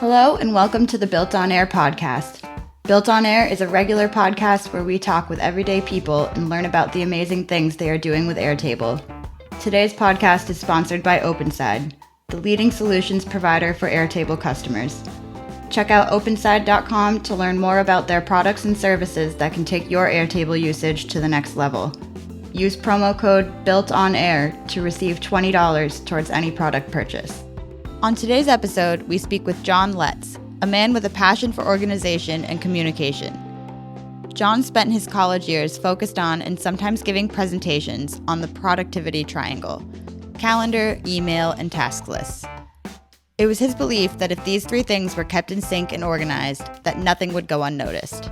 Hello and welcome to the BuiltOnAir podcast. BuiltOnAir is a regular podcast where we talk with everyday people and learn about the amazing things they are doing with Airtable. Today's podcast is sponsored by OpenSide, the leading solutions provider for Airtable customers. Check out openside.com to learn more about their products and services that can take your Airtable usage to the next level. Use promo code BuiltOnAir to receive $20 towards any product purchase. On today's episode, we speak with Jons, a man with a passion for organization and communication. John spent his college years focused on and sometimes giving presentations on the productivity triangle: calendar, email, and task lists. It was his belief that if these three things were kept in sync and organized, that nothing would go unnoticed.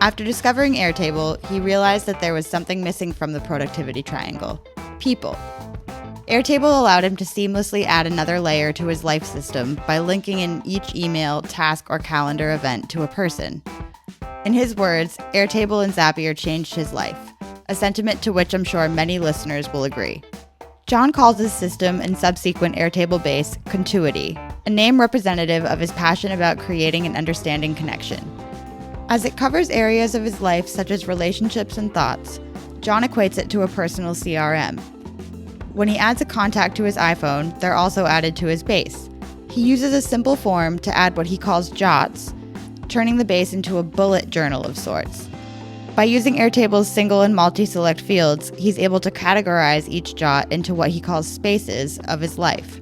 After discovering Airtable, he realized that there was something missing from the productivity triangle: people. Airtable allowed him to seamlessly add another layer to his life system by linking in each email, task, or calendar event to a person. In his words, Airtable and Zapier changed his life, a sentiment to which I'm sure many listeners will agree. John calls his system and subsequent Airtable Base Contuity, a name representative of his passion about creating and understanding connection. As it covers areas of his life such as relationships and thoughts, John equates it to a personal CRM. When he adds a contact to his iPhone, they're also added to his base. He uses a simple form to add what he calls Jots, turning the base into a bullet journal of sorts. By using Airtable's single and multi-select fields, he's able to categorize each jot into what he calls spaces of his life.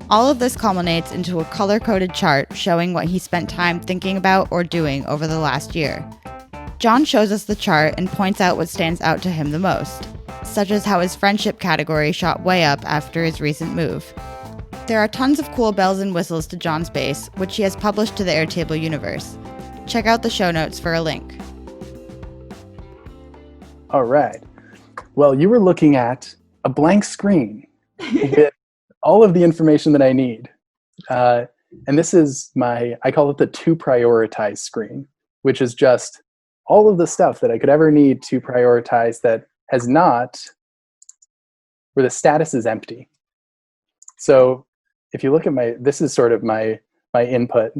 All of this culminates into a color-coded chart showing what he spent time thinking about or doing over the last year. John shows us the chart and points out what stands out to him the most, such as how his friendship category shot way up after his recent move. There are tons of cool bells and whistles to John's base, which he has published to the Airtable universe. Check out the show notes for a link. All right. Well, you were looking at a blank screen with all of the information that I need. And this is I call it the to prioritize screen, which is just all of the stuff that I could ever need to prioritize that has not, where the status is empty. So if you look at this is sort of my input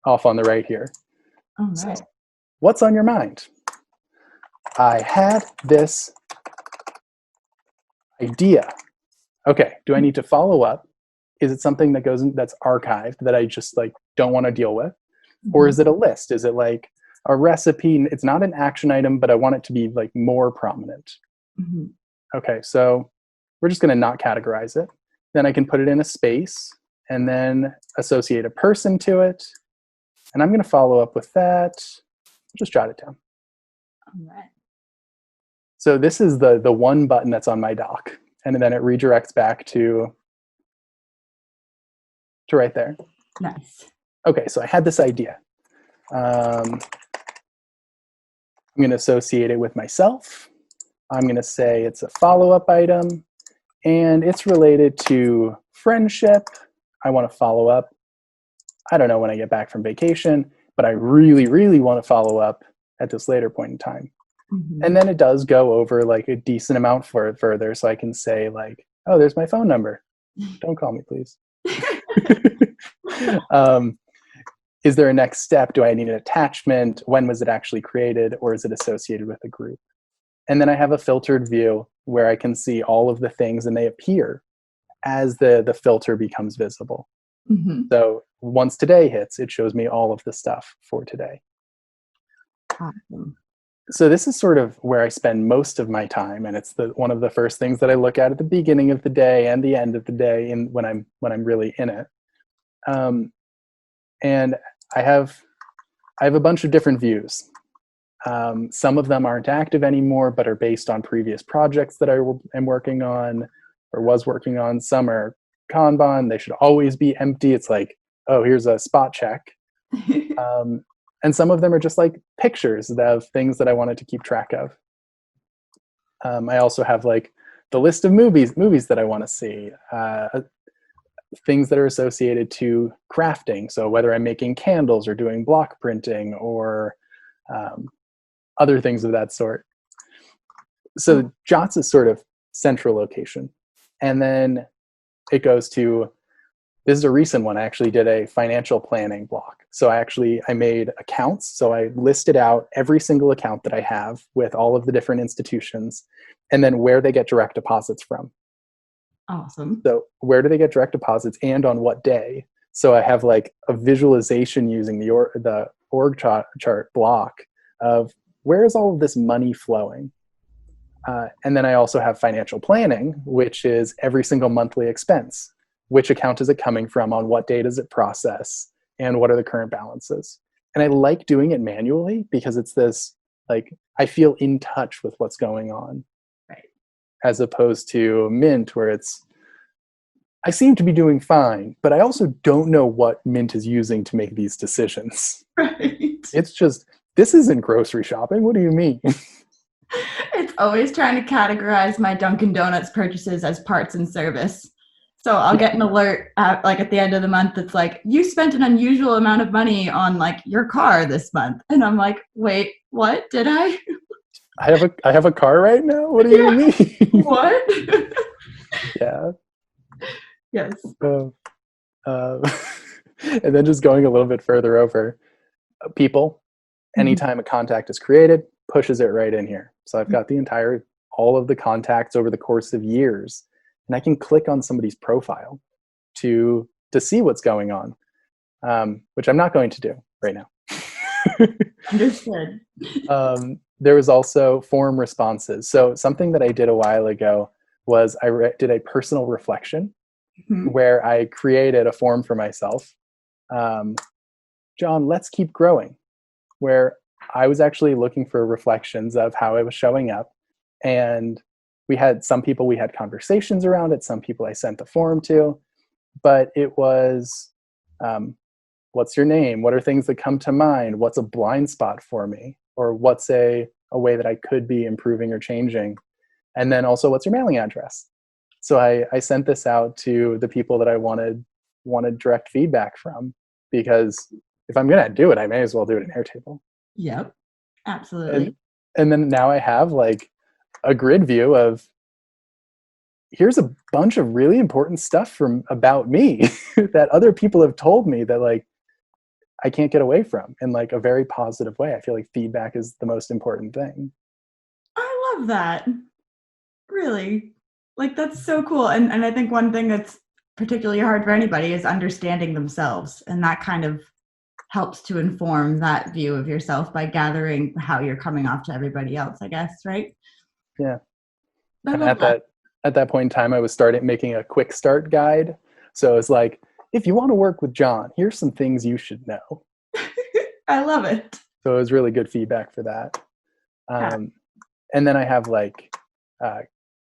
off on the right here. All right. So, what's on your mind? I had this idea. Okay, do I need to follow up? Is it something that that's archived that I just don't want to deal with? Mm-hmm. Or is it a list? Is it like a recipe? It's not an action item, but I want it to be more prominent. Mm-hmm. Okay, so we're just going to not categorize it. Then I can put it in a space and then associate a person to it. And I'm going to follow up with that. Just jot it down. All right. So this is the one button that's on my dock. And then it redirects back to right there. Nice. Okay, so I had this idea. I'm going to associate it with myself. I'm going to say it's a follow-up item, and it's related to friendship. I want to follow up. I don't know when I get back from vacation, but I really, really want to follow up at this later point in time. Mm-hmm. And then it does go over a decent amount further, so I can say oh, there's my phone number. Don't call me, please. Is there a next step? Do I need an attachment? When was it actually created? Or is it associated with a group? And then I have a filtered view where I can see all of the things and they appear as the filter becomes visible. Mm-hmm. So once today hits, it shows me all of the stuff for today. Awesome. So this is sort of where I spend most of my time, and it's one of the first things that I look at the beginning of the day and the end of the day, and when I'm really in it. And I have a bunch of different views. Some of them aren't active anymore, but are based on previous projects that I am working on or was working on. Some are Kanban. They should always be empty. It's oh, here's a spot check. And some of them are just pictures of things that I wanted to keep track of. I also have the list of movies that I want to see. Things that are associated to crafting. So whether I'm making candles or doing block printing or other things of that sort. So Jots is sort of central location. And then it goes to this is a recent one. I actually did a financial planning block. So I made accounts. So I listed out every single account that I have with all of the different institutions, and then where they get direct deposits from. Awesome. So where do they get direct deposits and on what day? So I have like a visualization using the org chart block of where is all of this money flowing? And then I also have financial planning, which is every single monthly expense. Which account is it coming from? On what day does it process? And what are the current balances? And I like doing it manually because it's this, like, I feel in touch with what's going on. Right. As opposed to Mint, where I seem to be doing fine, but I also don't know what Mint is using to make these decisions. Right. It's just, this isn't grocery shopping. What do you mean? It's always trying to categorize my Dunkin' Donuts purchases as parts and service. So I'll get an alert at the end of the month that's like, you spent an unusual amount of money on like your car this month. And I'm like, wait, what? Did I? I have a car right now? What do you mean? What? Yeah. Yes. And then just going a little bit further over, people, anytime a contact is created, pushes it right in here. So I've got all of the contacts over the course of years, and I can click on somebody's profile to see what's going on, which I'm not going to do right now. Understood. There was also form responses. So something that I did a while ago was did a personal reflection where I created a form for myself. John, let's keep growing, where I was actually looking for reflections of how I was showing up. And we had some people we had conversations around it, some people I sent the form to, but it was, what's your name? What are things that come to mind? What's a blind spot for me? Or what's a way that I could be improving or changing? And then also, what's your mailing address? So I sent this out to the people that I wanted direct feedback from, because if I'm going to do it, I may as well do it in Airtable. Yep, absolutely. And then now I have like a grid view of, here's a bunch of really important stuff about me that other people have told me that like I can't get away from in like a very positive way. I feel like feedback is the most important thing. I love that. Really. Like, that's so cool. And I think one thing that's particularly hard for anybody is understanding themselves. And that kind of helps to inform that view of yourself by gathering how you're coming off to everybody else, I guess, right? Yeah. I And love that. at that point in time, I was making a quick start guide. So it's like, if you want to work with John, here's some things you should know. I love it. So it was really good feedback for that. And then I have like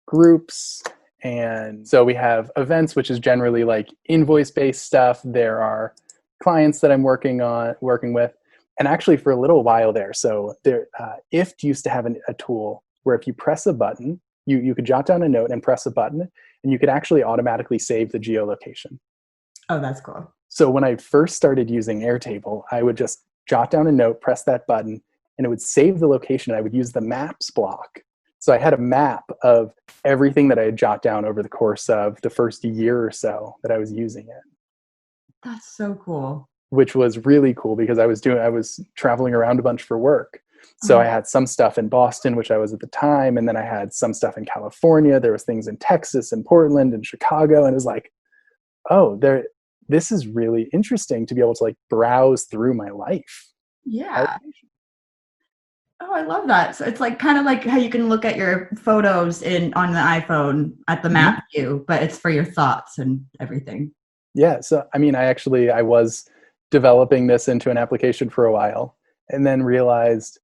groups. And so we have events, which is generally like invoice-based stuff. There are clients that I'm working with. And actually for a little while there, so IFT used to have a tool where if you press a button, you could jot down a note and press a button, and you could actually automatically save the geolocation. Oh, that's cool. So when I first started using Airtable, I would just jot down a note, press that button, and it would save the location. I would use the maps block. So I had a map of everything that I had jot down over the course of the first year or so that I was using it. That's so cool. Which was really cool because I was traveling around a bunch for work. So I had some stuff in Boston, which I was at the time, and then I had some stuff in California. There was things in Texas and Portland and Chicago, and it was like, oh, this is really interesting to be able to like browse through my life. Yeah. Oh, I love that. So it's like kind of like how you can look at your photos on the iPhone at the map view, but it's for your thoughts and everything. Yeah. So, I mean, I was developing this into an application for a while and then realized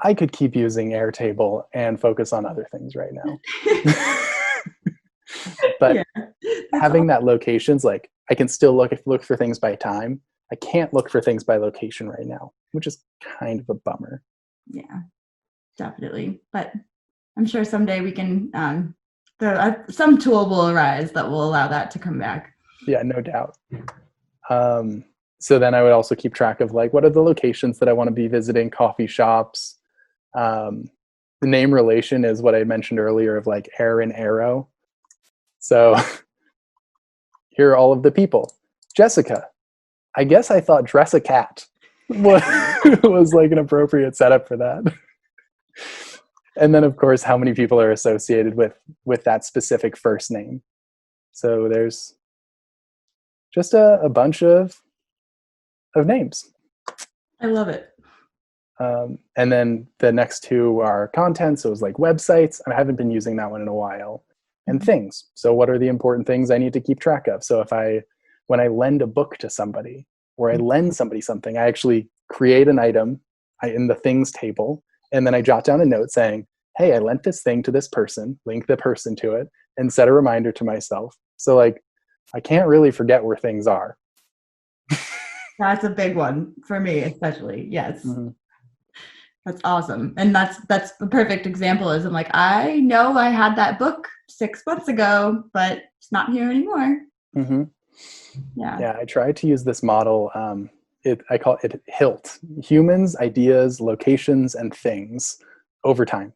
I could keep using Airtable and focus on other things right now. But having that locations, like I can still look for things by time. I can't look for things by location right now, which is kind of a bummer. Yeah, definitely. But I'm sure someday we can, some tool will arise that will allow that to come back. Yeah, no doubt. So then I would also keep track of like, what are the locations that I want to be visiting, coffee shops. The name relation is what I mentioned earlier of like air and arrow. So here are all of the people. Jessica. I guess I thought dress a cat was like an appropriate setup for that. And then, of course, how many people are associated with that specific first name. So there's just a bunch of names. I love it. And then the next two are content. So it was like websites. I haven't been using that one in a while. And things. So what are the important things I need to keep track of? So when I lend a book to somebody or I lend somebody something, I actually create an item in the things table. And then I jot down a note saying, hey, I lent this thing to this person, link the person to it, and set a reminder to myself. So like, I can't really forget where things are. That's a big one for me, especially. Yes. Mm-hmm. That's awesome. And that's the perfect example is I'm like, I know I had that book 6 months ago, but it's not here anymore. Mm-hmm. Yeah, I tried to use this model. I call it HILT, humans, ideas, locations, and things over time.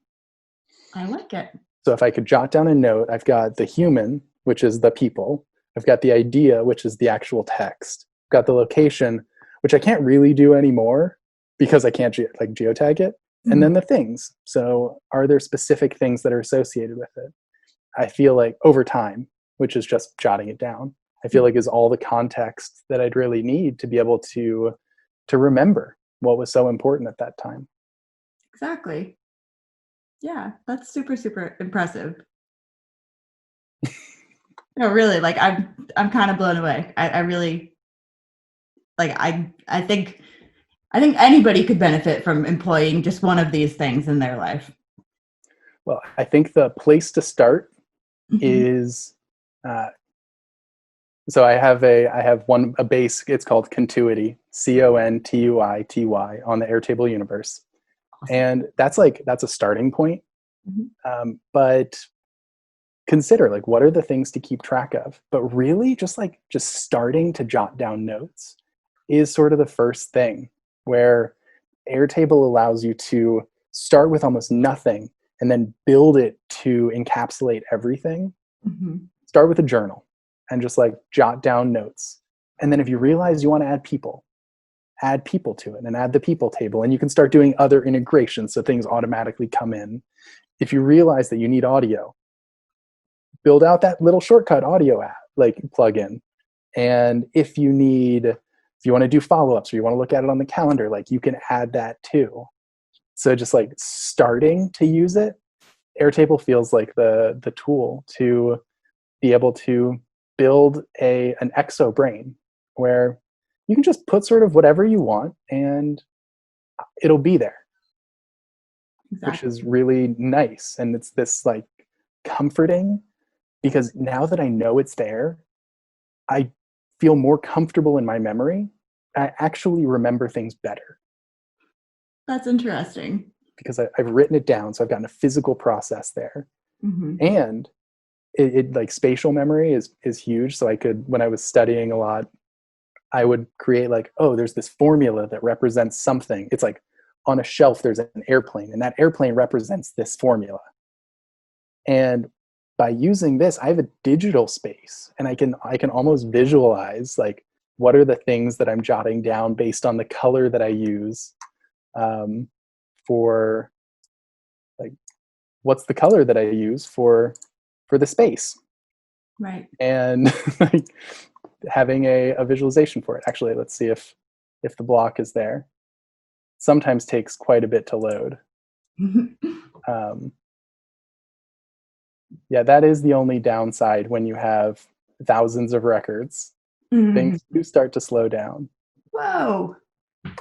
I like it. So if I could jot down a note, I've got the human, which is the people. I've got the idea, which is the actual text. I've got the location, which I can't really do anymore because I can't geotag it. Mm-hmm. And then the things. So are there specific things that are associated with it? I feel like over time, which is just jotting it down, I feel like is all the context that I'd really need to be able to remember what was so important at that time. Exactly. Yeah, that's super, super impressive. No, really, like I'm kind of blown away. I really like I think anybody could benefit from employing just one of these things in their life. Well, I think the place to start is so I have a base. It's called Contuity, Contuity on the Airtable universe, and that's a starting point. Mm-hmm. But consider like what are the things to keep track of. But really, just starting to jot down notes is sort of the first thing where Airtable allows you to start with almost nothing and then build it to encapsulate everything. Mm-hmm. Start with a journal and just jot down notes. And then if you realize you want to add people to it and add the people table, and you can start doing other integrations so things automatically come in. If you realize that you need audio, build out that little shortcut audio app, plugin. And if you want to do follow-ups or you want to look at it on the calendar, you can add that too. So just starting to use it, Airtable feels like the tool to be able to build an exo brain where you can just put sort of whatever you want and it'll be there. Exactly. Which is really nice. And it's this comforting, because now that I know it's there, I feel more comfortable in my memory. I actually remember things better. That's interesting. Because I've written it down, so I've gotten a physical process there. Mm-hmm. And it spatial memory is huge. So I could, when I was studying a lot, I would create there's this formula that represents something. It's on a shelf, there's an airplane, and that airplane represents this formula. And by using this, I have a digital space, and I can almost visualize what are the things that I'm jotting down based on the color that I use for what's the color that I use for the space. Right. And having a visualization for it. Actually, let's see if the block is there. Sometimes takes quite a bit to load. Yeah, that is the only downside when you have thousands of records. Mm-hmm. Things do start to slow down. Whoa.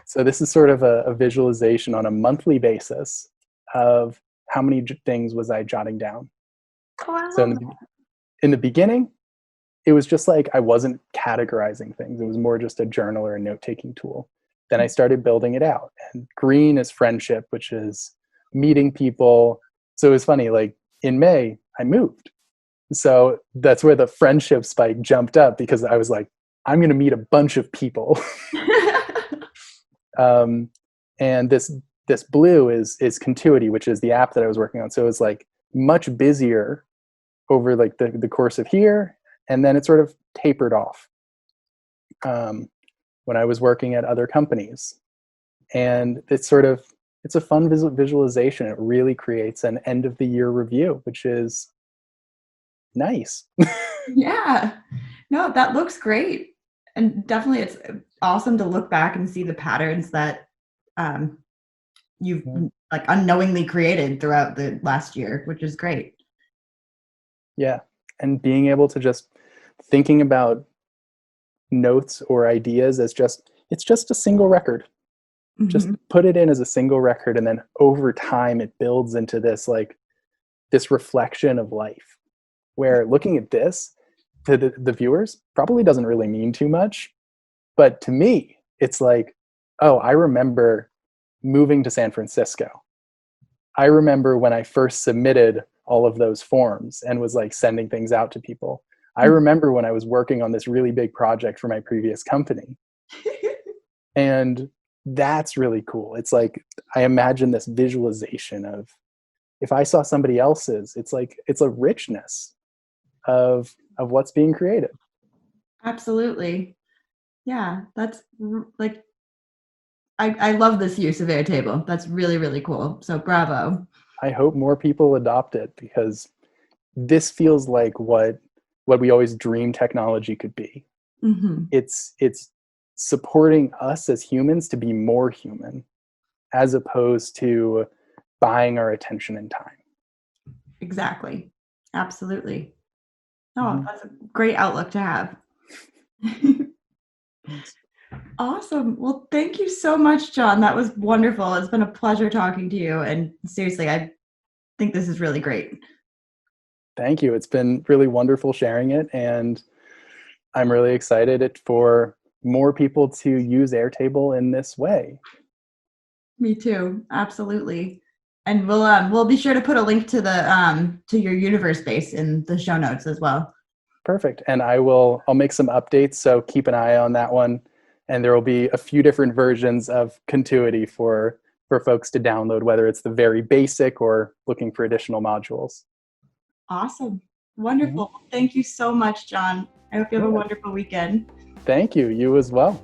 So this is sort of a visualization on a monthly basis of how many things was I jotting down. Oh, so in the beginning, it was just I wasn't categorizing things. It was more just a journal or a note-taking tool. Then I started building it out. And green is friendship, which is meeting people. So it was funny, in May, I moved. So that's where the friendship spike jumped up, because I was I'm going to meet a bunch of people. And this blue is Contuity, which is the app that I was working on. So it was much busier over the course of here. And then it sort of tapered off when I was working at other companies. And it's a fun visualization. It really creates an end of the year review, which is nice. Yeah. No, that looks great. And definitely it's awesome to look back and see the patterns that you've like unknowingly created throughout the last year, which is great. Yeah. And being able to just thinking about notes or ideas as it's just a single record. Mm-hmm. Just put it in as a single record, and then over time it builds into this reflection of life, where looking at this to the viewers probably doesn't really mean too much, but to me it's like, oh, I remember moving to San Francisco. I remember when I first submitted all of those forms and was like sending things out to people. I remember when I was working on this really big project for my previous company. And that's really cool. It's like, I imagine this visualization of, if I saw somebody else's, it's like, it's a richness of what's being created. Absolutely. Yeah. That's like, I love this use of Airtable. That's really, really cool. So bravo. I hope more people adopt it, because this feels like what we always dreamed technology could be. Mm-hmm. It's supporting us as humans to be more human, as opposed to buying our attention and time. Exactly. Absolutely. Oh, that's a great outlook to have. Awesome. Well, thank you so much, John. That was wonderful. It's been a pleasure talking to you. And seriously, I think this is really great. Thank you. It's been really wonderful sharing it. And I'm really excited for more people to use Airtable in this way. Me too. Absolutely. And we'll be sure to put a link to the to your universe base in the show notes as well. Perfect. And I'll make some updates, so keep an eye on that one. And there will be a few different versions of Contuity for folks to download, whether it's the very basic or looking for additional modules. Awesome. Wonderful. Thank you so much, John. I hope you have a wonderful weekend. Thank you. You as well.